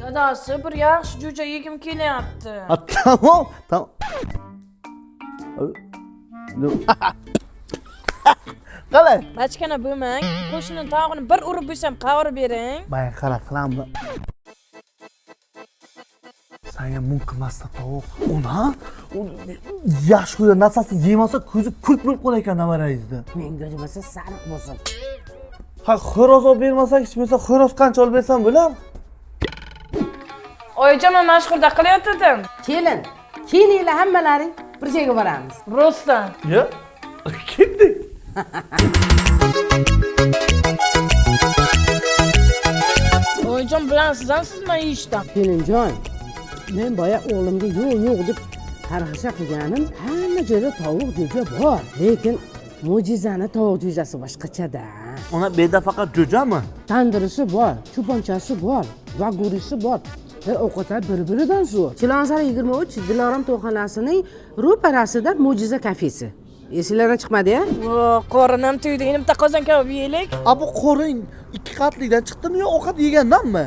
Dadasi bir yaxshi jo'ja yegim kelyapti. Ha, tamam. Tamam. Qalay? Bachkana bo'lmang. Qo'shni tog'ini bir urib bo'lsam qavurib bering. Bay qara qilammi? Senga munqimasta tovuq. Ona? Yaxshi ko'rgan narsasini yemasa ko'zi kurt bo'lib qolar ekan navarayizni. Menga bo'lmasa sariq bo'lsin. Ha, xo'roz olib bermasak, hech bo'lmasa xo'roz qancha olib bersam bo'lar? Oyijon, men mashhurda qilyotgandim. Kelinglar hammalaring bir joyga boramiz. Rostdan. Ya, ketdik. Oyijon, bilansizmi sizman yeyishdan? Kelinjon, men boya o'g'limga yo'q deb qarg'isha qilganim, hamma joyda tovuq jo'ja bor. Lekin mo'jizani tovuq jo'jasi boshqachada. Ona bu yerda faqat jo'jami? Tandirisi bor, cho'ponchasi bor, vagurisi bor. Ovqatlar bir-biridan zo'r. Chilonzor 23 Dilorom to'yxonasining ro'parasida Mo'jiza kafesi. Esinglardan chiqmadi-ya? Qorinam to'ydi. Endi bitta qozon kabob yeylik. Bu qo'ring 2 qatlikdan chiqdimi yo ovqat yegandanmi?